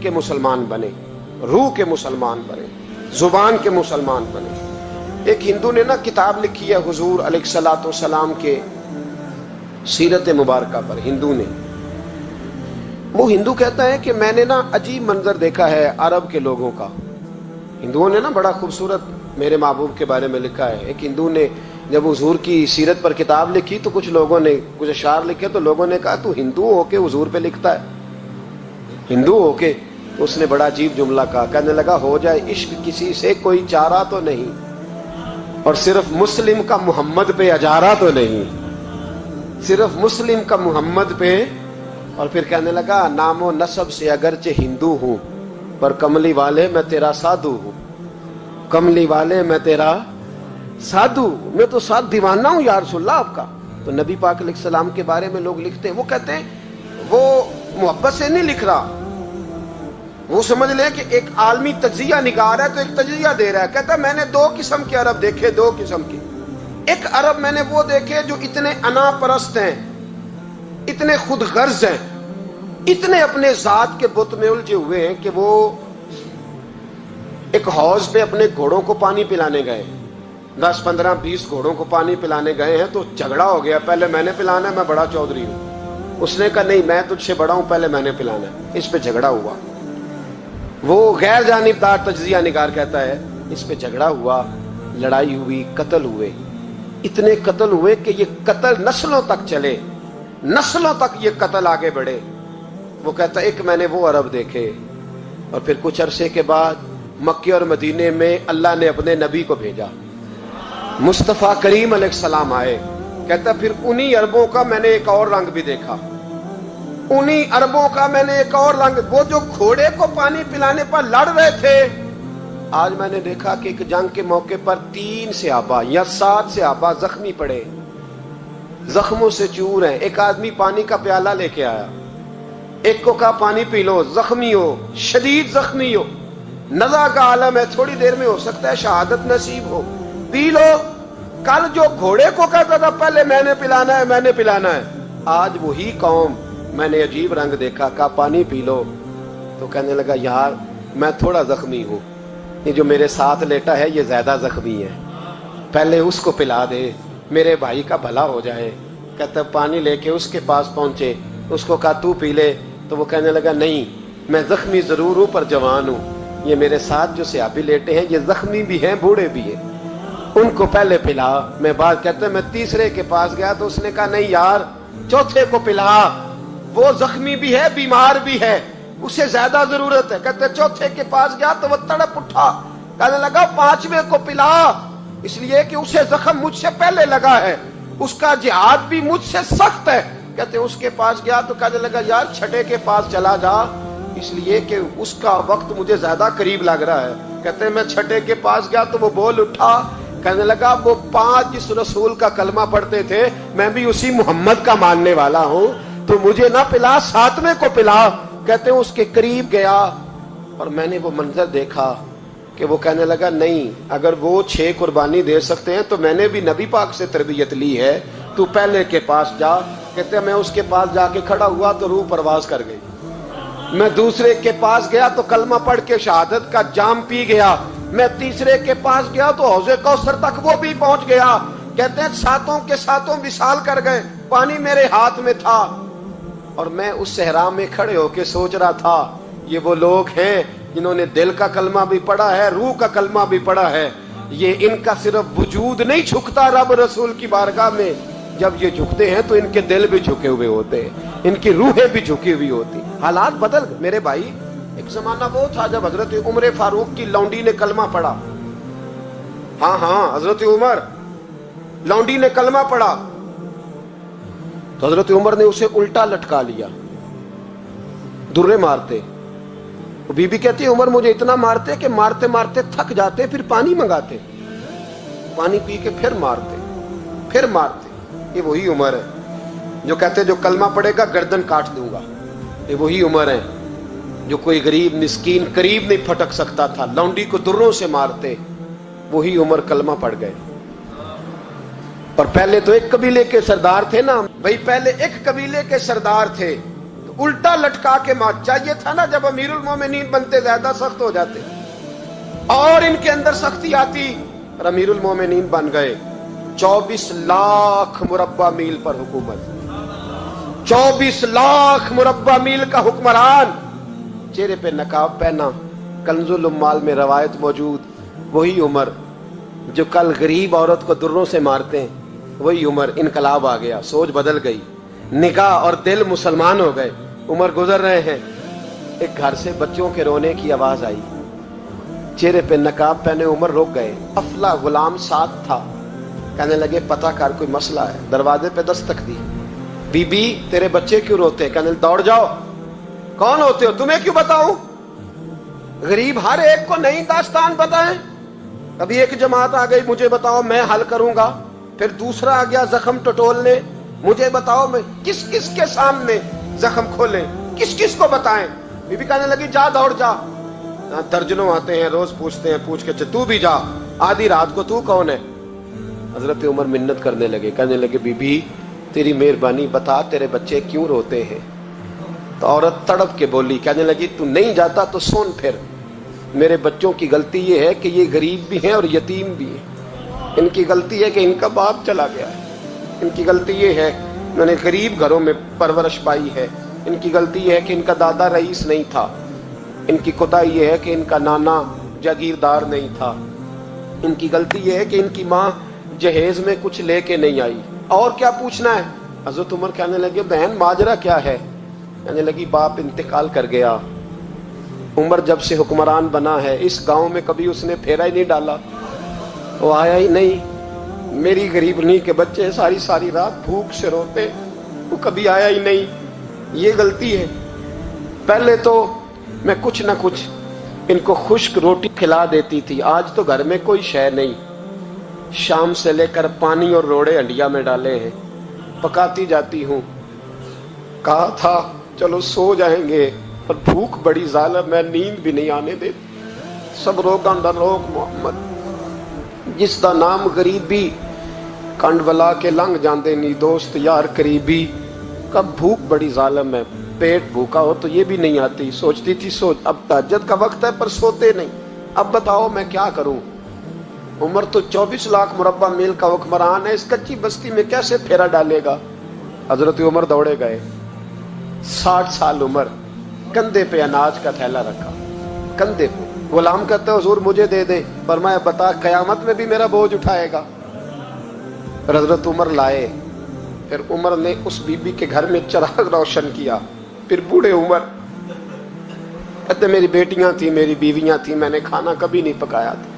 کے مسلمان بنے, روح کے مسلمان بنے, زبان کے مسلمان بنے. ایک ہندو نے نا کتاب لکھی ہے حضور علیہ الصلوۃ والسلام کے سیرت مبارکہ پر. ہندو نے, وہ ہندو کہتا ہے کہ میں نے نا عجیب منظر دیکھا ہے عرب کے لوگوں کا. ہندوؤں نے نا بڑا خوبصورت میرے محبوب کے بارے میں لکھا ہے. ایک ہندو نے جب حضور کی سیرت پر کتاب لکھی تو کچھ لوگوں نے کچھ اشعار لکھے, تو لوگوں نے کہا تو ہندو ہو کے حضور پہ لکھتا ہے, ہندو ہو کے. اس نے بڑا عجیب جملہ کہا, کہنے لگا ہو جائے عشق کسی سے کوئی چارہ تو نہیں, اور صرف مسلم کا محمد پہ اجارہ تو نہیں, صرف مسلم کا محمد پہ. اور پھر کہنے لگا نام و نسب سے اگرچہ ہندو ہوں پر کملی والے میں تیرا سادھو ہوں, کملی والے میں تیرا سادھو, میں تو ساتھ دیوانہ ہوں یا رسول اللہ آپ کا. تو نبی پاک علیہ السلام کے بارے میں لوگ لکھتے ہیں, وہ کہتے ہیں وہ محبت سے نہیں لکھ رہا, وہ سمجھ لیں کہ ایک عالمی تجزیہ نگار ہے تو ایک تجزیہ دے رہا ہے. کہتا ہے میں نے دو قسم کے عرب دیکھے, دو قسم کے. ایک عرب میں نے وہ دیکھے جو اتنے انا پرست ہیں, اتنے خود غرض ہیں, اتنے اپنے ذات کے بت میں الجھے ہوئے ہیں کہ وہ ایک حوض پہ اپنے گھوڑوں کو پانی پلانے گئے, 10 15 20 گھوڑوں کو پانی پلانے گئے ہیں, تو جھگڑا ہو گیا, پہلے میں نے پلانا ہے, میں بڑا چودھری ہوں. اس نے کہا نہیں میں تجھ سے بڑا ہوں, پہلے میں نے پلانا ہے. اس پہ جھگڑا ہوا. وہ غیر جانبدار تجزیہ نگار کہتا ہے اس پہ جھگڑا ہوا, لڑائی ہوئی, قتل ہوئے, اتنے قتل ہوئے کہ یہ قتل نسلوں تک چلے, نسلوں تک یہ قتل آگے بڑھے. وہ کہتا ہے ایک میں نے وہ عرب دیکھے. اور پھر کچھ عرصے کے بعد مکے اور مدینے میں اللہ نے اپنے نبی کو بھیجا, مصطفیٰ کریم علیہ السلام آئے. کہتا پھر انہی عربوں کا میں نے ایک اور رنگ بھی دیکھا, انہی عربوں کا میں نے ایک اور رنگ. وہ جو گھوڑے کو پانی پلانے پر لڑ رہے تھے, آج میں نے دیکھا کہ ایک جنگ کے موقع پر 3 صحابہ یا 7 صحابہ زخمی پڑے, زخموں سے چور ہیں. ایک آدمی پانی کا پیالہ لے کے آیا, ایک کو کہا پانی پی لو, زخمی ہو, شدید زخمی ہو, نزا کا عالم ہے, تھوڑی دیر میں ہو سکتا ہے شہادت نصیب ہو, پی لو. کل جو گھوڑے کو کہتا تھا پہلے میں نے پلانا ہے, میں نے پلانا ہے, آج وہی قوم میں نے عجیب رنگ دیکھا, کہا پانی پی لو. تو کہنے لگا یار میں تھوڑا زخمی ہوں, یہ جو میرے ساتھ لیٹا ہے یہ زیادہ زخمی ہے, پہلے اس کو پلا دے, میرے بھائی کا بھلا ہو جائے. کہتا پانی لے کے اس کے پاس پہنچے, اس کو کہا تو پی لے. تو وہ کہنے لگا نہیں میں زخمی ضرور ہوں پر جوان ہوں, یہ میرے ساتھ جو صحابی لیٹے ہیں یہ زخمی بھی ہیں بوڑھے بھی ہیں, ان کو پہلے پلا. میں بات کہتے ہیں میں تیسرے کے پاس گیا تو اس نے کہا نہیں یار چوتھے کو پلا, وہ زخمی بھی ہے بیمار بھی ہے, اسے زیادہ ضرورت ہے. کہتے چوتھے کے پاس گیا تو وہ تڑپ اٹھا, کہنے لگا 5ویں کو پلا, اس لیے کہ اسے زخم مجھ سے پہلے لگا ہے, اس کا جہاد بھی مجھ سے سخت ہے. کہتے اس کے پاس گیا تو کہنے لگا یار 6 کے پاس چلا جا, اس لیے کہ اس کا وقت مجھے زیادہ قریب لگ رہا ہے. کہتے میں 6 کے پاس گیا تو وہ بول اٹھا, کہنے لگا وہ 5 جس رسول کا کلمہ پڑھتے تھے میں بھی اسی محمد کا ماننے والا ہوں, تو مجھے نہ پلا 7ویں کو پلا. کہتے ہیں اس کے قریب گیا اور میں نے وہ منظر دیکھا کہ وہ کہنے لگا نہیں اگر وہ 6 قربانی دے سکتے ہیں تو میں نے بھی نبی پاک سے تربیت لی ہے, تو پہلے کے پاس جا. کہتے ہیں میں اس کے پاس جا کے کھڑا ہوا تو روح پرواز کر گئی. میں دوسرے کے پاس گیا تو کلمہ پڑھ کے شہادت کا جام پی گیا. میں تیسرے کے پاس گیا تو حوض کوثر تک وہ بھی پہنچ گیا. کہتے ہیں 7 کے 7 وصال کر گئے, پانی میرے ہاتھ میں تھا اور میں اس صحرا میں کھڑے ہو کے سوچ رہا تھا یہ وہ لوگ ہیں جنہوں نے دل کا کلمہ بھی پڑھا ہے, روح کا کلمہ بھی پڑھا ہے. یہ ان کا صرف وجود نہیں جھکتا رب رسول کی بارگاہ میں, جب یہ جھکتے ہیں تو ان کے دل بھی جھکے ہوئے ہوتے ہیں, ان کی روحیں بھی جھکی ہوئی ہوتی. حالات بدل گئے میرے بھائی. ایک زمانہ وہ تھا جب حضرت عمر فاروق کی لونڈی نے کلمہ پڑھا, ہاں حضرت عمر لونڈی نے کلمہ پڑھا تو حضرت عمر نے اسے الٹا لٹکا لیا, درے مارتے. بی بی کہتی ہے عمر مجھے اتنا مارتے کہ مارتے مارتے تھک جاتے, پھر پانی منگاتے, پانی پی کے پھر مارتے. یہ وہی عمر ہے جو کہتے جو کلمہ پڑھے گا گردن کاٹ دوں گا. یہ وہی عمر ہے جو کوئی غریب مسکین قریب نہیں پھٹک سکتا تھا, لونڈی کو دروں سے مارتے. وہی عمر کلمہ پڑھ گئے. اور پہلے تو ایک قبیلے کے سردار تھے نا بھائی, پہلے ایک قبیلے کے سردار تھے, تو الٹا لٹکا کے مار. چاہیے تھا نا جب امیرُ المومنین بنتے زیادہ سخت ہو جاتے اور ان کے اندر سختی آتی. اور امیرُ المومنین بن گئے. 24 لاکھ مربع میل پر حکومت, 24 لاکھ مربع میل کا حکمران, چہرے پہ نقاب پہنا. کنز الاموال میں روایت موجود, وہی عمر جو کل غریب عورت کو دروں سے مارتے ہیں, وہی عمر. انقلاب آ گیا, سوچ بدل گئی, نگاہ اور دل مسلمان ہو گئے. عمر گزر رہے ہیں, ایک گھر سے بچوں کے رونے کی آواز آئی. چہرے پہ نقاب پہنے عمر رک گئے. افلا غلام ساتھ تھا. کہنے لگے پتہ کر کوئی مسئلہ ہے. دروازے پہ دستک دی. بی بی تیرے بچے کیوں روتے ہیں؟ کہنے دوڑ جاؤ. کون ہوتے ہو؟ تمہیں کیوں بتاؤں؟ غریب ہر ایک کو نئی داستان بتائیں. ابھی ایک جماعت آ گئی, مجھے بتاؤ میں حل کروں گا. پھر دوسرا آ گیا زخم ٹٹولنے, مجھے بتاؤ میں کس کس کے سامنے زخم کھولیں, کس کس کو بتائیں. بی بی کہنے لگی جا دوڑ جا. درجنوں آتے ہیں روز پوچھتے ہیں, پوچھ کے تو بھی جا. آدھی رات کو تو کون ہے؟ حضرت عمر منت کرنے لگے, کہنے لگے بی بی تیری مہربانی بتا تیرے بچے کیوں روتے ہیں. تو عورت تڑپ کے بولی, کہنے لگی تو نہیں جاتا تو سن پھر. میرے بچوں کی غلطی یہ ہے کہ یہ غریب بھی ہیں اور یتیم بھی ہیں. ان کی غلطی ہے کہ ان کا باپ چلا گیا ہے. ان کی غلطی یہ ہے انہوں نے غریب گھروں میں پرورش پائی ہے. ان کی غلطی یہ ہے کہ ان کا دادا رئیس نہیں تھا. ان کی کوتاہی یہ ہے کہ ان کا نانا جاگیردار نہیں تھا. ان کی غلطی یہ ہے کہ ان کی ماں جہیز میں کچھ لے کے نہیں آئی. اور کیا پوچھنا ہے؟ حضرت عمر کہنے لگے بہن ماجرا کیا ہے؟ کہنے لگی باپ انتقال کر گیا. عمر جب سے حکمران بنا ہے اس گاؤں میں کبھی اس نے پھیرا ہی نہیں ڈالا, وہ آیا ہی نہیں. میری غریبنی کے بچے ساری ساری رات بھوک سے روتے, وہ کبھی آیا ہی نہیں. یہ غلطی ہے. پہلے تو میں کچھ نہ کچھ ان کو خشک روٹی کھلا دیتی تھی, آج تو گھر میں کوئی شے نہیں. شام سے لے کر پانی اور روڑے ہنڈیا میں ڈالے ہیں, پکاتی جاتی ہوں. کہا تھا چلو سو جائیں گے, اور بھوک بڑی ظالم ہے, نیند بھی نہیں آنے دے. سب روگاں دا روگ محمد, جس دا نام غریبی کنڈ ولا کے لنگ جاندے نی دوست یار قریبی. کب بھوک بڑی ظالم ہے, پیٹ بھوکا ہو تو یہ بھی نہیں آتی. سوچتی تھی سوچ, اب تہجد کا وقت ہے پر سوتے نہیں. اب بتاؤ میں کیا کروں. عمر تو 24 لاکھ مربع میل کا حکمران ہے, اس کچی بستی میں کیسے پھیرا ڈالے گا. حضرت عمر دوڑے گئے. 60 سال عمر, کندھے پہ اناج کا تھیلا رکھا, کندھے پہ. غلام کہتے حضور مجھے دے دے. فرمایا بتا قیامت میں بھی میرا بوجھ اٹھائے گا. حضرت عمر لائے. پھر عمر نے اس بی بی کے گھر میں چراغ روشن کیا. پھر بوڑھے عمر کہتے میری بیٹیاں تھیں, میری بیویاں تھیں, میں نے کھانا کبھی نہیں پکایا تھا.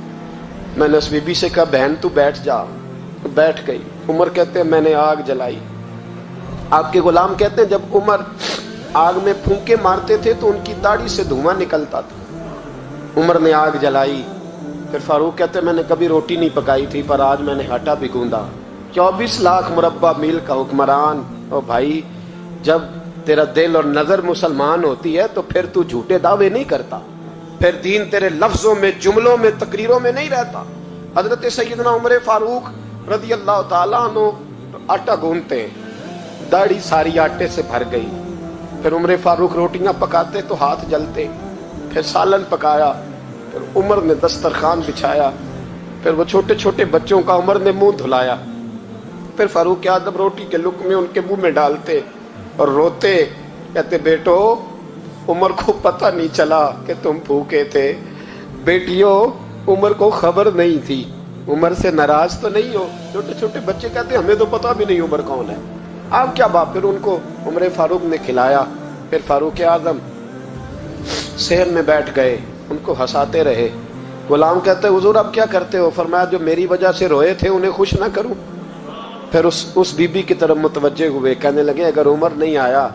میں نے اس بی بی سے کہا بہن تو بیٹھ جا. بیٹھ گئی. عمر کہتے ہیں میں نے آگ جلائی. آپ کے غلام کہتے ہیں جب عمر آگ میں پھونکے مارتے تھے تو ان کی داڑھی سے دھواں نکلتا تھا. عمر نے آگ جلائی. پھر فاروق کہتے ہیں میں نے کبھی روٹی نہیں پکائی تھی پر آج میں نے آٹا بھی گوندا. 24 لاکھ مربع میل کا حکمران. اور بھائی جب تیرا دل اور نظر مسلمان ہوتی ہے تو پھر تو جھوٹے دعوے نہیں کرتا, پھر دین تیرے لفظوں میں جملوں میں تقریروں میں نہیں رہتا. حضرت سیدنا عمر فاروق رضی اللہ تعالیٰ عنہ آٹا گوندتے ہیں, داڑھی ساری آٹے سے بھر گئی. پھر عمر فاروق روٹیاں پکاتے تو ہاتھ جلتے. پھر سالن پکایا. پھر عمر نے دسترخوان بچھایا. پھر وہ چھوٹے چھوٹے بچوں کا عمر نے منہ دھلایا. پھر فاروق اعظم روٹی کے لقمے ان کے منہ میں ڈالتے اور روتے, کہتے بیٹو عمر کو پتہ نہیں چلا کہ تم بھوکے تھے. بیٹیوں عمر کو خبر نہیں تھی. عمر سے ناراض تو نہیں ہو. چھوٹے چھوٹے بچے کہتے ہمیں تو پتہ بھی نہیں عمر کون ہے, آپ کیا باپ. پھر ان کو عمر فاروق نے کھلایا. پھر فاروق اعظم صحن میں بیٹھ گئے, ان کو ہنساتے رہے. غلام کہتے حضور اب کیا کرتے ہو؟ فرمایا جو میری وجہ سے روئے تھے انہیں خوش نہ کروں. پھر اس بی بی کی طرف متوجہ ہوئے, کہنے لگے اگر عمر نہیں آیا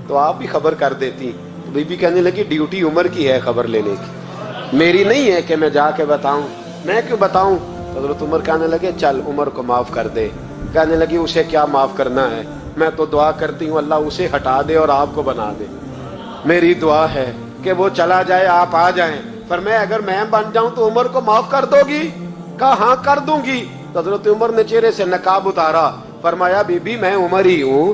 تو آپ ہی خبر کر دیتی. بی بی کہنے لگی ڈیوٹی عمر کی ہے خبر لینے کی, میری نہیں ہے کہ میں جا کے بتاؤں. میں کیوں بتاؤں؟ حضرت عمر کہنے لگے چل عمر کو معاف کر دے. کہنے لگی اسے کیا معاف کرنا ہے, میں تو دعا کرتی ہوں اللہ اسے ہٹا دے اور آپ کو بنا دے. میری دعا ہے کہ وہ چلا جائے آپ آ جائیں. فرمایا اگر میں بن جاؤں تو عمر کو معاف کر دو گی؟ کہا ہاں کر دوں گی. حضرت عمر نے چہرے سے نقاب اتارا. فرمایا بی بی میں عمر ہی ہوں,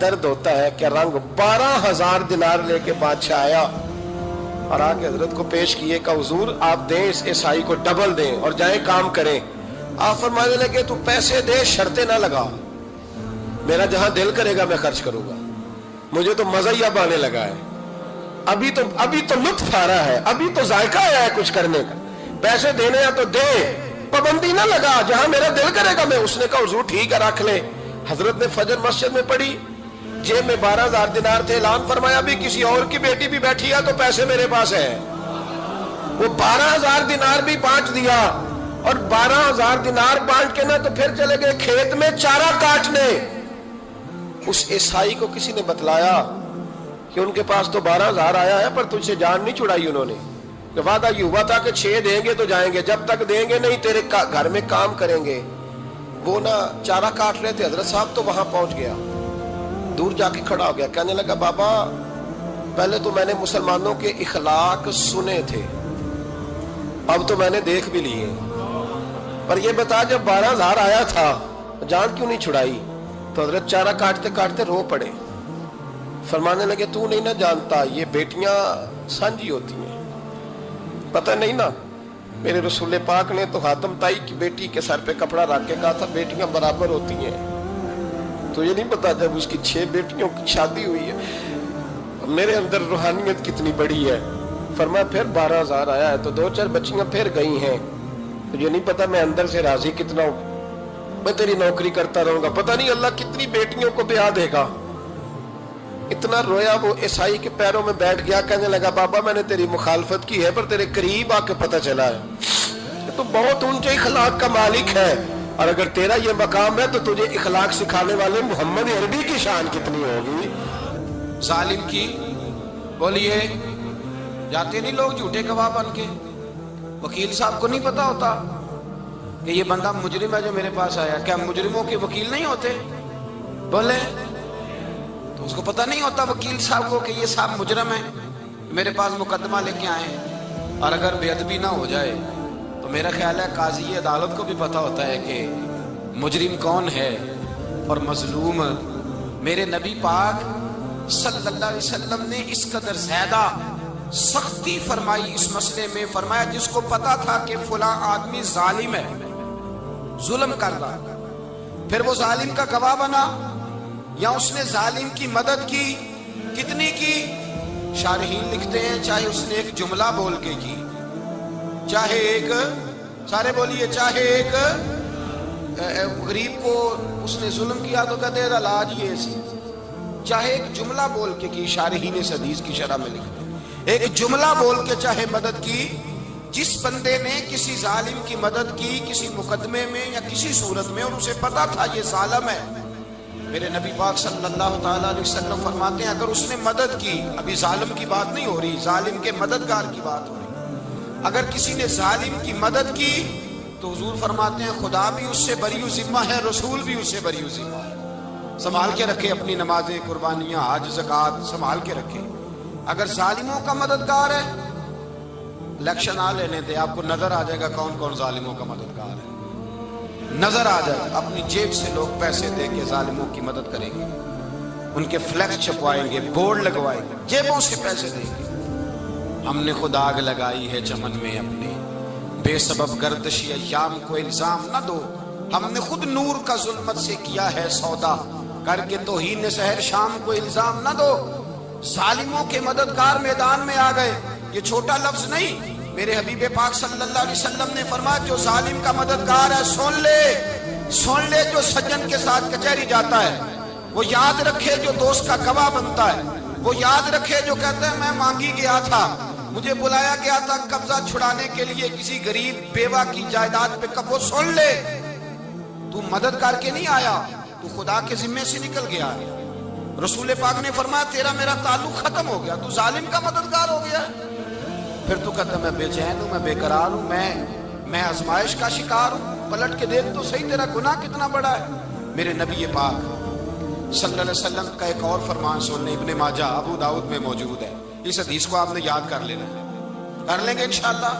درد ہوتا ہے، کیا رنگ. 12,000 دینار لے کے بادشاہ آیا اور آ کے حضرت کو پیش کیے کہ حضور آپ دیں اس عیسائی کو ڈبل دیں اور جائیں کام کریں. آپ فرمانے لگے تو پیسے دے، شرطیں نہ لگا، میرا جہاں دل کرے گا میں خرچ کروں گا، مجھے تو مزہ ہی اب آنے لگا ہے، ابھی تو لطف آ رہا ہے، ابھی تو ذائقہ آیا ہے کچھ کرنے کا، پیسے دینے ہیں تو دے، پابندی نہ لگا، جہاں میرا دل کرے گا میں. اس نے کہا حضور ٹھیک ہے رکھ لے. حضرت نے فجر مسجد میں پڑھی، جیب میں 12,000 دینار تھے. اعلان فرمایا بھی کسی اور کی بیٹی بھی بیٹھی ہے تو پیسے میرے پاس ہے. وہ 12,000 دینار بھی بانٹ دیا، اور 12,000 دینار بانٹ کے نہ تو پھر چلے گئے کھیت میں چارہ کاٹنے. اس عیسائی کو کسی نے بتلایا کہ ان کے پاس تو 12,000 آیا ہے پر تجھ سے جان نہیں چھڑائی انہوں نے. وعدہ یہ ہوا تھا کہ 6 دیں گے تو جائیں گے، جب تک دیں گے نہیں تیرے گھر میں کام کریں گے. وہ نہ چارہ کاٹ رہے تھے، حضرت صاحب تو وہاں پہنچ گیا، دور جا کے کھڑا ہو گیا، کہنے لگا بابا پہلے تو میں نے مسلمانوں کے اخلاق سنے تھے، اب تو میں نے دیکھ بھی لیے، پر یہ بتا جب 12,000 آیا تھا جان کیوں نہیں چھڑائی؟ تو حضرت چارہ کاٹتے کاٹتے رو پڑے. فرمانے لگے تو نہیں نہ جانتا یہ بیٹیاں سانجی ہوتی ہیں، پتہ نہیں نا، میرے رسول پاک نے تو حاتم تائی کی بیٹی کے سر پہ کپڑا رکھ کے کہا تھا بیٹیاں برابر ہوتی ہیں. تو یہ نہیں پتا جب اس کی 6 بیٹیوں کی شادی ہوئی ہے میرے اندر روحانیت کتنی بڑی ہے. فرمایا پھر 12,000 آیا ہے تو 2-4 بچیاں پھر گئی ہیں، تو یہ نہیں پتا میں اندر سے راضی کتنا ہوں، میں تیری نوکری کرتا رہوں گا، پتہ نہیں اللہ کتنی بیٹیوں کو بیاہ دے گا. اتنا رویا وہ عیسائی کے پیروں میں بیٹھ گیا، کہنے لگا بابا میں نے تیری مخالفت کی ہے پر تیرے قریب آ کے پتہ چلا ہے تو بہت اونچے اخلاق کا مالک ہے، اور اگر تیرا یہ مقام ہے تو تجھے اخلاق سکھانے والے محمد عربی کی شان کتنی ہوگی. ظالم کی بولیے جاتے نہیں لوگ جھوٹے گواہ بن کے. وکیل صاحب کو نہیں پتا ہوتا کہ یہ بندہ مجرم ہے جو میرے پاس آیا، کیا مجرموں کے وکیل نہیں ہوتے؟ بولے تو اس کو پتہ نہیں ہوتا وکیل صاحب کو کہ یہ صاحب مجرم ہے، میرے پاس مقدمہ لے کے آئے ہیں. اور اگر بے ادبی نہ ہو جائے تو میرا خیال ہے قاضی عدالت کو بھی پتہ ہوتا ہے کہ مجرم کون ہے اور مظلوم. میرے نبی پاک صلی اللہ علیہ وسلم نے اس قدر زیادہ سختی فرمائی اس مسئلے میں. فرمایا جس کو پتا تھا کہ فلاں آدمی ظالم ہے، ظلم کر رہا، پھر وہ ظالم کا گواہ بنا یا اس نے ظالم کی مدد کی، کتنی کی؟ شارحین لکھتے ہیں چاہے اس نے ایک جملہ بول کے کی، چاہے ایک، سارے بولیے، چاہے ایک غریب کو اس نے ظلم کیا تو کہتے ہیں علاج یہ سی، چاہے ایک جملہ بول کے کی. شارحین اس حدیث کی شرح میں لکھتے ہیں ایک جملہ بول کے چاہے مدد کی. جس بندے نے کسی ظالم کی مدد کی کسی مقدمے میں یا کسی صورت میں اور اسے پتا تھا یہ ظالم ہے، میرے نبی پاک صلی اللہ تعالیٰ علیہ وسلم فرماتے ہیں اگر اس نے مدد کی، ابھی ظالم کی بات نہیں ہو رہی، ظالم کے مددگار کی بات ہو رہی، اگر کسی نے ظالم کی مدد کی تو حضور فرماتے ہیں خدا بھی اس سے بری ذمہ ہے، رسول بھی اس سے بری ذمہ ہے. سنبھال کے رکھے اپنی نمازیں، قربانیاں، حج، زکوٰۃ سنبھال کے رکھے. اگر ظالموں کا مددگار ہے، الیکشن آ لینے دے، آپ کو نظر آ جائے گا کون کون ظالموں کا مددگار ہے، نظر آ جائے گا. اپنی جیب سے لوگ پیسے دے کے ظالموں کی مدد کریں گے، ان کے فلیکس چھپوائیں گے، بورڈ لگوائیں گے، جیبوں سے پیسے دیں گے. ہم نے خود آگ لگائی ہے چمن میں اپنے، بے سبب گردشی ایام کو الزام نہ دو، ہم نے خود نور کا ظلمت سے کیا ہے سودا، کر کے توہین سحر شام کو الزام نہ دو. ظالموں کے مددگار میدان میں آ گئے، یہ چھوٹا لفظ نہیں. میرے حبیب پاک صلی اللہ علیہ وسلم نے فرمایا جو ظالم کا مددگار ہے سن لے جو سجن کے ساتھ کچہری جاتا ہے، وہ یاد رکھے جو دوست کا گواہ بنتا ہے، وہ یاد رکھے جو کہتا ہے میں مانگی گیا تھا، مجھے بلایا گیا تھا قبضہ چھڑانے کے لیے کسی غریب بیوہ کی جائیداد پہ، کب وہ سن لے تو مدد کر کے نہیں آیا، تو خدا کے ذمے سے نکل گیا. رسول پاک نے فرمایا تیرا میرا تعلق ختم ہو گیا، تو ظالم کا مددگار ہو گیا. پھر تو کہتا میں بے چین ہوں، میں بے قرار ہوں، میں آزمائش کا شکار ہوں. پلٹ کے دیکھ تو صحیح تیرا گناہ کتنا بڑا ہے. میرے نبی پاک صلی اللہ علیہ وسلم کا ایک اور فرمان سننے، ابن ماجہ ابو داؤد میں موجود ہے. اس حدیث کو آپ نے یاد کر لینا ہے. کر لیں گے انشاءاللہ؟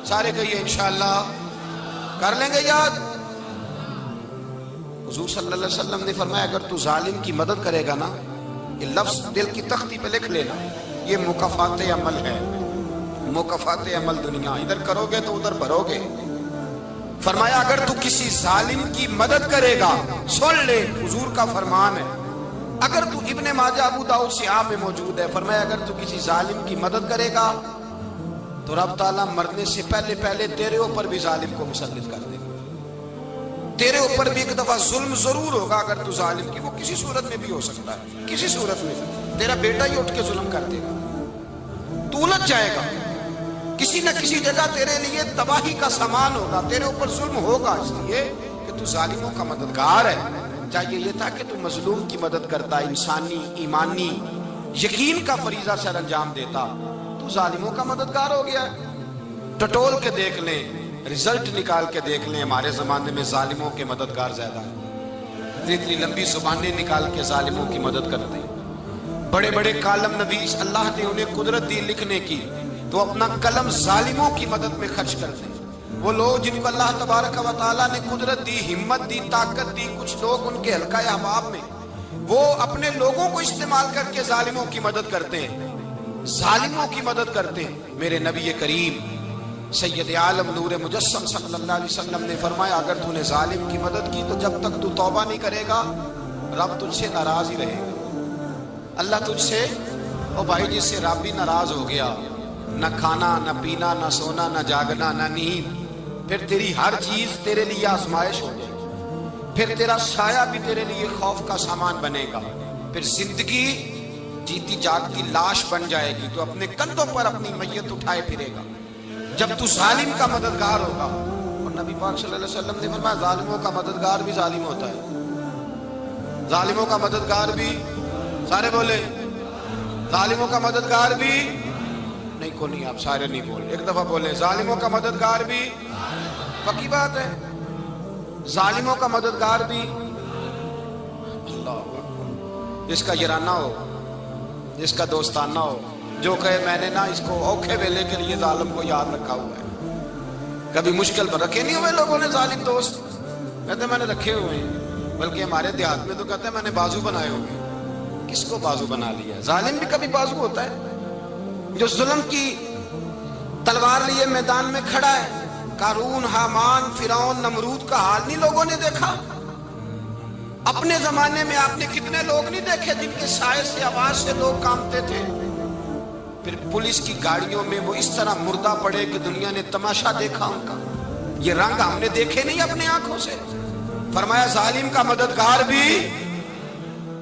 سارے کہیے انشاءاللہ کر لیں گے یاد. حضور صلی اللہ علیہ وسلم نے فرمایا اگر تو ظالم کی مدد کرے گا نا، یہ لفظ دل کی تختی پہ لکھ لینا، یہ مکافات عمل ہے، مکافات عمل دنیا، ادھر کرو گے تو ادھر بھرو گے۔ فرمایا اگر تو کسی ظالم کی مدد کرے گا، سن لے حضور کا فرمان ہے، اگر تو ابن ماجہ ابو داؤد صحاح میں موجود ہے، فرمایا اگر تو کسی ظالم کی مدد کرے گا تو رب تعالیٰ مرنے سے پہلے پہلے تیرے اوپر بھی ظالم کو مسلط کر دے گا، تیرے اوپر بھی ایک دفعہ ظلم ضرور ہوگا اگر تو ظالم کی، وہ کسی صورت میں بھی ہو سکتا ہے، کسی صورت میں تیرا بیٹا ہی اٹھ کے ظلم کر دے گا، تو الجھ جائے گا، کسی نہ کسی جگہ تیرے لیے تباہی کا سامان ہوگا، تیرے اوپر ظلم ہوگا، اس لیے کہ تو ظالموں کا مددگار ہے۔ چاہیے یہ تھا کہ تو مظلوم کی مدد کرتا، انسانی ایمانی یقین کا فریضہ سر انجام دیتا، تو ظالموں کا مددگار ہو گیا ہے۔ ٹٹول کے دیکھ لیں، رزلٹ نکال کے دیکھ لیں، ہمارے زمانے میں ظالموں کے مددگار زیادہ ہیں، اتنی لمبی زبانیں نکال کے ظالموں کی مدد کرتے ہیں، بڑے بڑے کالم نویس اللہ نے انہیں قدرت دی لکھنے کی، تو اپنا قلم ظالموں کی مدد میں خرچ کرتے ہیں۔ وہ لوگ جن کو اللہ تبارک و تعالیٰ نے قدرت دی، ہمت دی، طاقت دی، کچھ لوگ ان کے حلقہ احباب میں وہ اپنے لوگوں کو استعمال کر کے ظالموں کی مدد کرتے ہیں، ظالموں کی مدد کرتے ہیں۔ میرے نبی کریم سید عالم نور مجسم صلی اللہ علیہ وسلم نے فرمایا اگر تو نے ظالم کی مدد کی تو جب تک تو توبہ نہیں کرے گا رب تجھ سے ناراض ہی رہے گا۔ اللہ تجھ سے، او بھائی جس سے رب بھی ناراض ہو گیا، نہ کھانا نہ پینا نہ سونا نہ جاگنا نہ نیند، پھر تیری ہر چیز تیرے لیے آزمائش ہو جائے گی، پھر تیرا سایہ بھی تیرے لیے خوف کا سامان بنے گا، پھر زندگی جیتی جاگتی لاش بن جائے گی، تو اپنے کندھوں پر اپنی میت اٹھائے پھرے گا جب تو ظالم کا مددگار ہوگا۔ اور نبی پاک صلی اللہ علیہ وسلم نے فرمایا ظالموں کا مددگار بھی ظالم ہوتا ہے، ظالموں کا مددگار بھی، سارے بولے ظالموں کا مددگار بھی، نہیں کو نہیں، آپ سارے نہیں بولے، ایک دفعہ بولے ظالموں کا مددگار بھی، پکی بات ہے، ظالموں کا مددگار بھی۔ اللہ اکبر، جس کا یارانہ ہو، جس کا دوستانہ ہو، جو کہے میں نے نا اس کو اوکھے ویلے کے لیے ظالم کو یاد رکھا ہوا ہے، کبھی مشکل پر رکھے نہیں ہوئے لوگوں نے ظالم دوست، کہتے میں نے رکھے ہوئے ہیں، بلکہ ہمارے دیہات میں تو کہتے ہیں میں نے بازو بنائے ہوئے۔ کس کو بازو بنا لیا؟ ظالم بھی کبھی بازو ہوتا ہے، جو ظلم کی تلوار لیے میدان میں کھڑا ہے۔ قارون، حامان، فرعون، نمرود کا حال نہیں لوگوں نے دیکھا؟ اپنے زمانے میں آپ نے کتنے لوگ نہیں دیکھے جن کے سائے سے، آواز سے لوگ کانپتے تھے؟ پھر پولیس کی گاڑیوں میں وہ اس طرح مردہ پڑے کہ دنیا نے تماشا دیکھا ان کا، یہ رنگ ہم نے دیکھے نہیں اپنے آنکھوں سے۔ فرمایا ظالم کا مددگار بھی،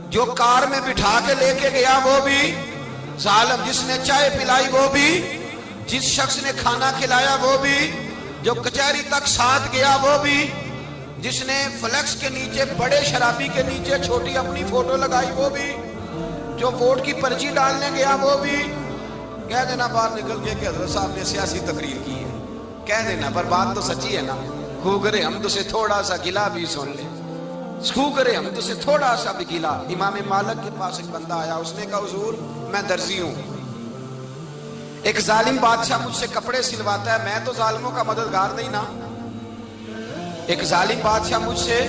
جو کار میں بٹھا کے لے کے گیا وہ بھی ظالم، جس نے چائے پلائی وہ بھی، جس شخص نے کھانا کھلایا وہ بھی، جو کچہری تک ساتھ گیا وہ بھی، جس نے فلیکس کے نیچے، بڑے شرابی کے نیچے چھوٹی اپنی فوٹو لگائی وہ بھی، جو ووٹ کی پرچی ڈالنے گیا وہ بھی۔ کہہ دینا باہر نکل کے کہ حضرت صاحب نے سیاسی تقریر کی ہے، کہہ دینا، پر بات تو سچی ہے نا۔ خو کرے حمد سے تھوڑا سا گلا بھی سن لے، خو کرے حمد سے تھوڑا سا بھی گلا۔ امام مالک کے پاس ایک بندہ آیا، اس نے کہا حضور میں درزی ہوں، ایک ظالم بادشاہ مجھ سے کپڑے سلواتا ہے، میں تو ظالموں کا مددگار نہیں نا۔ ایک ظالم بادشاہ مجھ سے،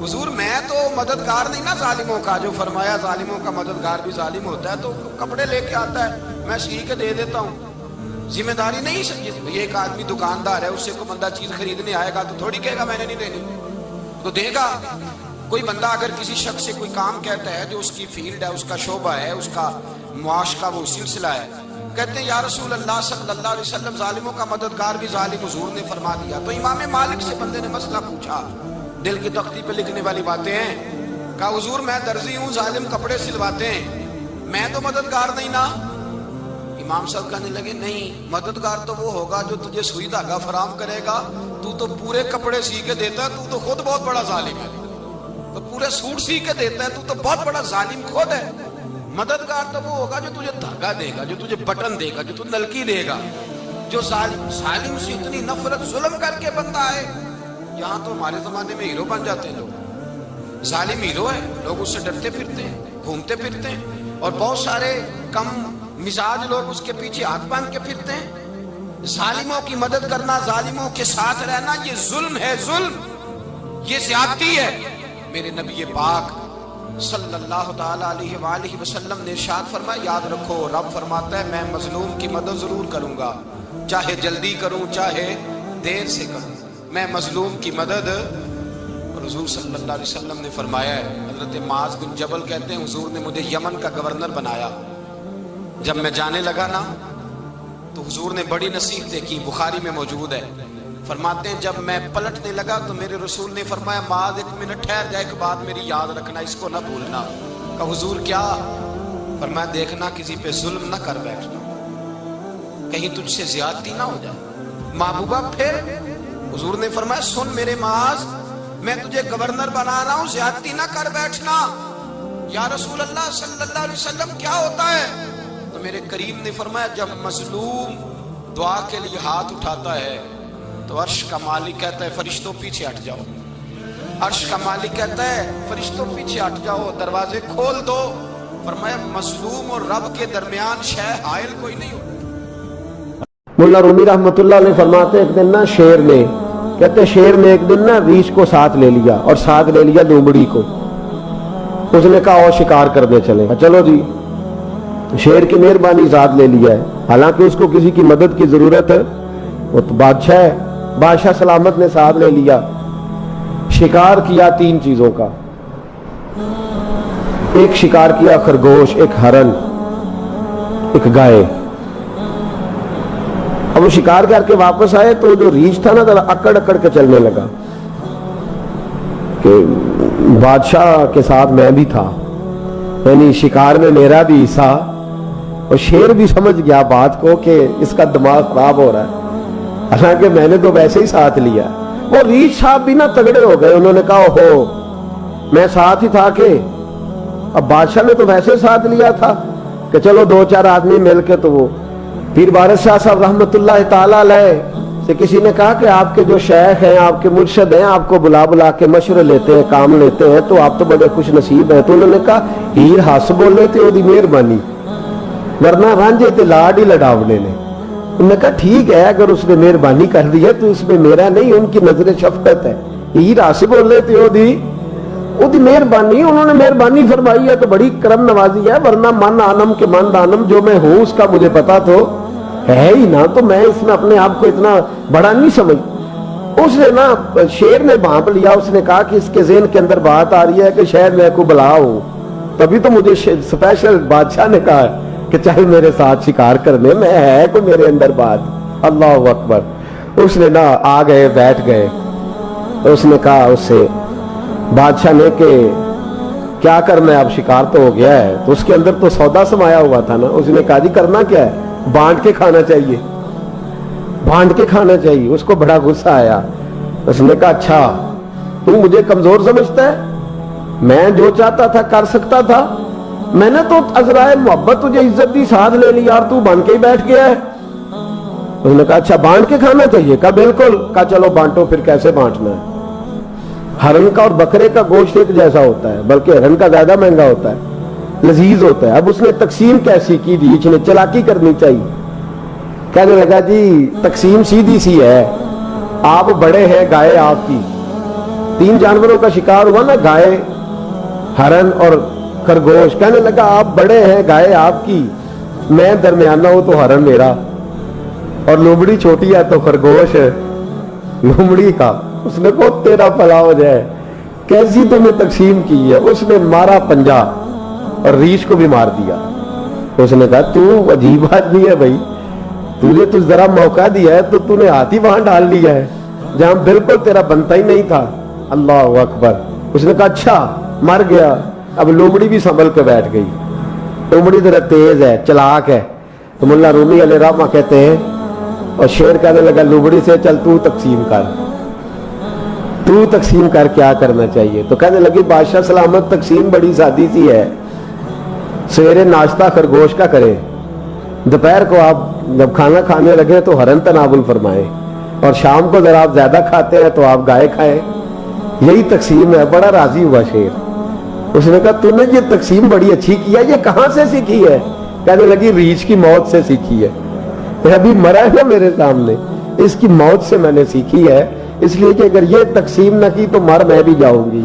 حضور میں تو مددگار نہیں نا ظالموں کا، جو فرمایا ظالموں کا مددگار بھی ظالم ہوتا ہے، تو کپڑے لے کے آتا ہے میں سی کے دے دیتا ہوں، ذمہ داری نہیں سمجھے۔ یہ ایک آدمی دکاندار ہے، اس سے کوئی بندہ چیز خریدنے آئے گا تو تھوڑی کہے گا میں نے نہیں دینی، تو دے گا۔ کوئی بندہ اگر کسی شخص سے کوئی کام کہتا ہے جو اس کی فیلڈ ہے، اس کا شعبہ ہے، اس کا معاش کا وہ سلسلہ ہے، کہتے ہیں یا رسول اللہ صلی اللہ علیہ وسلم ظالموں کا مددگار بھی ظالم، حضور نے فرما دیا۔ تو امام مالک سے بندے نے مسئلہ پوچھا، دل کی تختی پہ لکھنے والی باتیں ہیں، کہا حضور میں درزی ہوں، ظالم کپڑے سلواتے ہیں، میں تو مددگار نہیں نا۔ امام صاحب کہنے لگے نہیں، مددگار تو وہ ہوگا جو تجھے سوئی دھاگا فراہم کرے گا، تو تو پورے کپڑے سی کے دیتا ہے، تو خود بہت بڑا ظالم ہے، تو پورے سوٹ سی کے دیتا ہے، تو بہت بڑا ظالم خود ہے۔ مددگار تو وہ ہوگا جو تجھے دھاگا دے گا، جو تجھے بٹن دے گا، جو تجھے نلکی دے گا، جو ظالم سے اتنی نفرت ظلم کر کے بندہ ہے۔ یہاں تو ہمارے زمانے میں ہیرو بن جاتے ہیں لوگ، ظالم ہیرو ہے، لوگ اس سے ڈرتے پھرتے ہیں، گھومتے پھرتے ہیں، اور بہت سارے کم مزاج لوگ اس کے پیچھے ہاتھ باندھ کے پھرتے ہیں۔ ظالموں کی مدد کرنا، ظالموں کے ساتھ رہنا، یہ ظلم ہے، ظلم، یہ زیادتی ہے۔ میرے نبی پاک صلی اللہ تعالی علیہ وآلہ وسلم نے ارشاد فرمایا یاد رکھو رب فرماتا ہے میں مظلوم کی مدد ضرور کروں گا، چاہے جلدی کروں چاہے دیر سے کروں، میں مظلوم کی مدد۔ اور حضور صلی اللہ علیہ وسلم نے فرمایا ہے، حضرت معاذ بن جبل کہتے ہیں حضور نے مجھے یمن کا گورنر بنایا، جب میں جانے لگا نا تو حضور نے بڑی نصیحتیں کی، بخاری میں موجود ہے، فرماتے ہیں جب میں پلٹنے لگا تو میرے رسول نے فرمایا معاذ ایک منٹ ٹھہر جا، ایک بات میری یاد رکھنا، اس کو نہ بھولنا۔ کہا حضور کیا؟ فرمایا دیکھنا کسی پہ ظلم نہ کر بیٹھنا، کہیں تجھ سے زیادتی نہ ہو جائے۔ محبوبہ پھر حضور نے فرمایا سن میرے معاذ میں تجھے گورنر بنا رہا ہوں، زیادتی نہ کر بیٹھنا۔ یا رسول اللہ صلی اللہ علیہ وسلم کیا ہوتا ہے؟ تو میرے کریم نے فرمایا جب مظلوم دعا کے لیے ہاتھ اٹھاتا ہے تو عرش کا مالک کہتا ہے فرشتوں پیچھے ہٹ جاؤ، عرش کا مالک کہتا ہے فرشتوں پیچھے ہٹ جاؤ، دروازے کھول دو۔ فرمایا مظلوم اور رب کے درمیان شے حائل کوئی نہیں ہوتا۔ مولا رومی رحمت اللہ علیہ فرماتے ایک دن نا شیر نے، کہتے شیر نے ایک دن نا ریچھ کو ساتھ لے لیا اور ساتھ لے لیا لومڑی کو، اس نے کہا اور شکار کرنے چلے، چلو جی، شیر کی مہربانی ذات لے لیا ہے، حالانکہ اس کو کسی کی مدد کی ضرورت ہے، وہ تو بادشاہ ہے، بادشاہ سلامت نے ساتھ لے لیا، شکار کیا تین چیزوں کا، ایک شکار کیا خرگوش، ایک ہرن، ایک گائے۔ اب وہ شکار کر کے واپس آئے تو جو ریچھ تھا نا ذرا اکڑ اکڑ کے چلنے لگا کہ بادشاہ کے ساتھ میں بھی تھا، یعنی شکار میں میرا بھی حصہ، اور شیر بھی سمجھ گیا بات کو کہ اس کا دماغ خراب ہو رہا ہے، حالانکہ میں نے تو ویسے ہی ساتھ لیا۔ وہ ریچھ صاحب بھی نا تگڑے ہو گئے، انہوں نے کہا اوہو میں ساتھ ہی تھا کہ اب بادشاہ نے تو ویسے ساتھ لیا تھا کہ چلو دو چار آدمی مل کے تو وہ پیر بارش شاہ صاحب رحمت اللہ تعالی علیہ سے کسی نے کہا کہ آپ کے جو شیخ ہیں آپ کے مرشد ہیں آپ کو بلا بلا کے مشورے لیتے ہیں کام لیتے ہیں تو آپ تو بڑے خوش نصیب ہیں، تو انہوں نے کہا ہیر ہس بولے تے وہ دی مہربانی ورنہ رانجے تے لاڈ ہی لڑاونے نے۔ انہوں نے کہا ٹھیک ہے اگر اس نے مہربانی کر دی ہے تو اس میں میرا نہیں، ان کی نظر شفقت ہے، ہیر ہس بولے تے وہ دی مہربانی، انہوں نے مہربانی فرمائی ہے تو بڑی کرم نوازی ہے، ورنہ من آنم کے من دانم، جو میں ہوں اس کا مجھے پتا تو ہے ہی نا، تو میں اس میں اپنے آپ کو اتنا بڑا نہیں سمجھ۔ اس نے نا شیر نے بھانپ لیا، اس نے کہا کہ اس کے ذہن کے اندر بات آ رہی ہے کہ شاید میں کو بلا ہوں، تبھی تو مجھے اسپیشل بادشاہ نے کہا کہ چاہے میرے ساتھ شکار کرنے میں ہے کوئی میرے اندر بات۔ اللہ اکبر۔ اس نے نا آ گئے بیٹھ گئے، اس نے کہا اس سے بادشاہ نے کہ کیا کرنا ہے، اب شکار تو ہو گیا ہے، تو اس کے اندر تو سودا سمایا ہوا تھا نا، اس نے کہا جی کرنا کیا ہے، بانٹ کے کھانا چاہیے، بانٹ کے کھانا چاہیے۔ اس کو بڑا غصہ آیا، اس نے کہا اچھا تو مجھے کمزور سمجھتا ہے، میں جو چاہتا تھا کر سکتا تھا، میں نے تو عذرائے محبت تجھے عزت دی ساتھ لے لی یار، تو بن کے ہی بیٹھ گیا ہے۔ اس نے کہا اچھا بانٹ کے کھانا چاہیے، کہا بالکل، کہا چلو بانٹو، پھر کیسے بانٹنا ہے؟ ہرن کا اور بکرے کا گوشت ایک جیسا ہوتا ہے، بلکہ ہرن کا زیادہ مہنگا ہوتا ہے، لذیذ ہوتا ہے۔ اب اس نے تقسیم کیسی کی دی، اس نے چلاکی کرنی چاہیے، کہنے لگا جی تقسیم سیدھی سی ہے، آپ بڑے ہیں، گائے آپ کی، تین جانوروں کا شکار ہوا نا، گائے، ہرن اور خرگوش، کہنے لگا آپ بڑے ہیں، گائے آپ کی، میں درمیانہ ہوں تو ہرن میرا، اور لومڑی چھوٹی ہے تو خرگوش لومڑی کا۔ اس نے کہا تیرا بھلا ہو جائے، کیسی تم نے تقسیم کی ہے؟ اس نے مارا پنجا اور ریچھ کو بھی مار دیا۔ اس نے کہا تو عجیب آدمی ہے بھائی، تجھے تو ذرا موقع دیا ہے تو تو نے ہاتھ ہی وہاں ڈال لیا ہے جہاں بالکل تیرا بنتا ہی نہیں تھا۔ اللہ اکبر۔ اس نے کہا اچھا مر گیا۔ اب لومڑی بھی سنبھل کے بیٹھ گئی، لومڑی ذرا تیز ہے، چلاک ہے، تو مولا رومی علیہ رحمہ کہتے ہیں، اور شیر کہنے لگا لومڑی سے چل تو تقسیم کر، تو تقسیم کر کیا کرنا چاہیے؟ تو کہنے لگی بادشاہ سلامت تقسیم بڑی سادی سی ہے، سویرے ناشتہ خرگوش کا کرے، دوپہر کو آپ جب کھانا کھانے لگے تو ہرن تناول فرمائے، اور شام کو ذرا آپ زیادہ کھاتے ہیں تو آپ گائے کھائیں، یہی تقسیم ہے۔ بڑا راضی ہوا شیر۔ اس نے کہا تو نے یہ تقسیم بڑی اچھی کی ہے، یہ کہاں سے سیکھی ہے؟ کہنے لگی ریچھ کی موت سے سیکھی ہے، ابھی مرا ہے نا میرے سامنے، اس کی موت سے میں نے سیکھی ہے، اس لیے کہ اگر یہ تقسیم نہ کی تو مر میں بھی جاؤں گی۔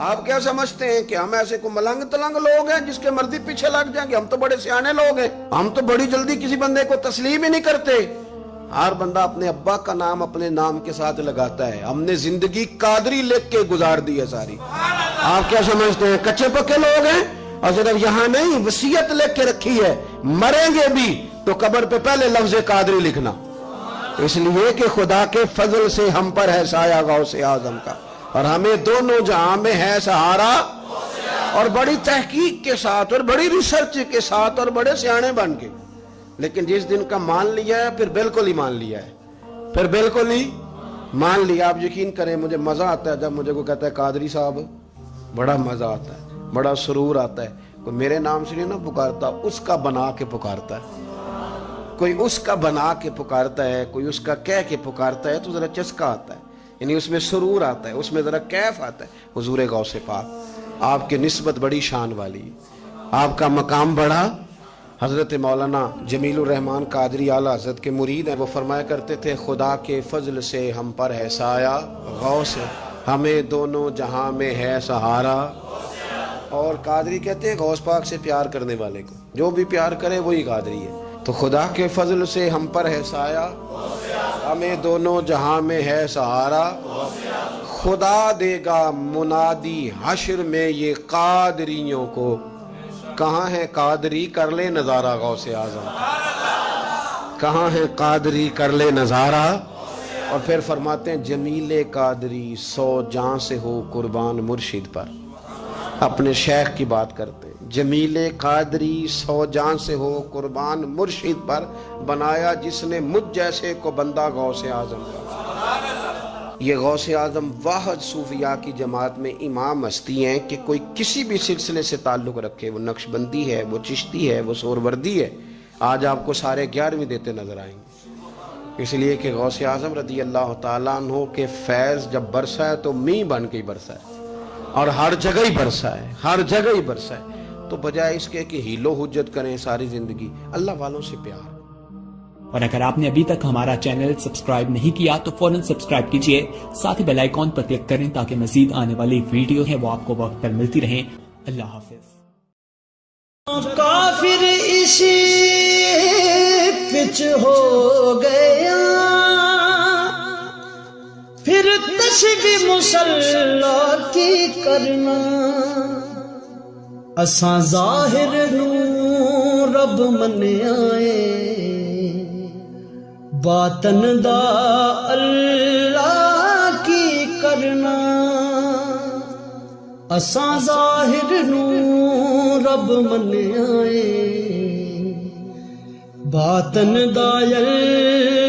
آپ کیا سمجھتے ہیں کہ ہم ایسے کو ملنگ تلنگ لوگ ہیں جس کے مرضی پیچھے لگ جائیں گے؟ ہم تو بڑے سیانے لوگ ہیں، ہم تو بڑی جلدی کسی بندے کو تسلیم ہی نہیں کرتے۔ ہر بندہ اپنے ابا کا نام اپنے نام کے ساتھ لگاتا ہے۔ ہم نے زندگی قادری لکھ کے گزار دی ہے ساری۔ آپ کیا سمجھتے ہیں کچے پکے لوگ ہیں؟ اور صرف یہاں نہیں، وصیت لکھ کے رکھی ہے، مریں گے بھی تو قبر پہ پہلے لفظ قادری لکھنا، اس لیے کہ خدا کے فضل سے ہم پر ہے سایہ غوث اعظم کا، اور ہمیں دونوں جہاں میں ہے سہارا۔ اور بڑی تحقیق کے ساتھ اور بڑی ریسرچ کے ساتھ اور بڑے سیانے بن کے، لیکن جس دن کا مان لیا ہے پھر بالکل ہی مان لیا ہے، پھر بالکل ہی مان لیا۔ آپ یقین کریں مجھے مزہ آتا ہے جب مجھے کوئی کہتا ہے قادری صاحب، بڑا مزہ آتا ہے، بڑا سرور آتا ہے۔ کوئی میرے نام سے نہیں نہ پکارتا، اس کا بنا کے پکارتا ہے، کوئی اس کا بنا کے پکارتا ہے، کوئی اس کا کہہ کے پکارتا ہے، تو ذرا چسکا آتا ہے، یعنی اس میں سرور آتا ہے، اس میں ذرا کیف آتا ہے۔ حضور غوث پاک آپ کی نسبت بڑی شان والی، آپ کا مقام بڑا۔ حضرت مولانا جمیل الرحمن قادری اعلیٰ حضرت کے مرید ہیں، وہ فرمایا کرتے تھے خدا کے فضل سے ہم پر ہے سایہ غوث، ہمیں دونوں جہاں میں ہے سہارا۔ اور قادری کہتے ہیں غوث پاک سے پیار کرنے والے کو، جو بھی پیار کرے وہی قادری ہے۔ تو خدا کے فضل سے ہم پر ہے سایہ، ہمیں دونوں جہاں میں ہے سہارا، خدا دے گا منادی حشر میں یہ قادریوں کو، کہاں ہے قادری کر لے نظارہ غوث اعظم، کہاں ہے قادری کر لے نظارہ۔ اور پھر فرماتے ہیں جمیل قادری 100 جاں سے ہو قربان مرشد پر، اپنے شیخ کی بات کرتے ہیں، جمیل قادری 100 جاں سے ہو قربان مرشد پر، بنایا جس نے مجھ جیسے کو بندہ غوث اعظم کا۔ یہ غوث اعظم واحد صوفیاء کی جماعت میں امام ہستی ہیں کہ کوئی کسی بھی سلسلے سے تعلق رکھے، وہ نقشبندی ہے، وہ چشتی ہے، وہ سہروردی ہے، آج آپ کو سارے 11ویں دیتے نظر آئیں گے، اس لیے کہ غوث اعظم رضی اللہ تعالیٰ عنہ کے فیض جب برسا ہے تو می بن کے ہی برسا ہے، اور ہر جگہ ہی برسا ہے، ہر جگہ ہی برسا ہے۔ تو بجائے اس کے کہ ہیل و حجت کریں ساری زندگی، اللہ والوں سے پیار۔ اور اگر آپ نے ابھی تک ہمارا چینل سبسکرائب نہیں کیا تو فوراً سبسکرائب کیجئے، ساتھ ہی بیل آئیکن پر کلک کریں تاکہ مزید آنے والی ویڈیو ہے وہ آپ کو وقت پر ملتی رہیں۔ اللہ حافظ۔ کافر اسی پچ ہو گیا، پھر تسبیح مصلی کی کرنا، اساں ظاہر نوں رب منیائے، باطن دا اللہ کی کرنا، اساں ظاہر نوں رب منیائے، باطن دا اللہ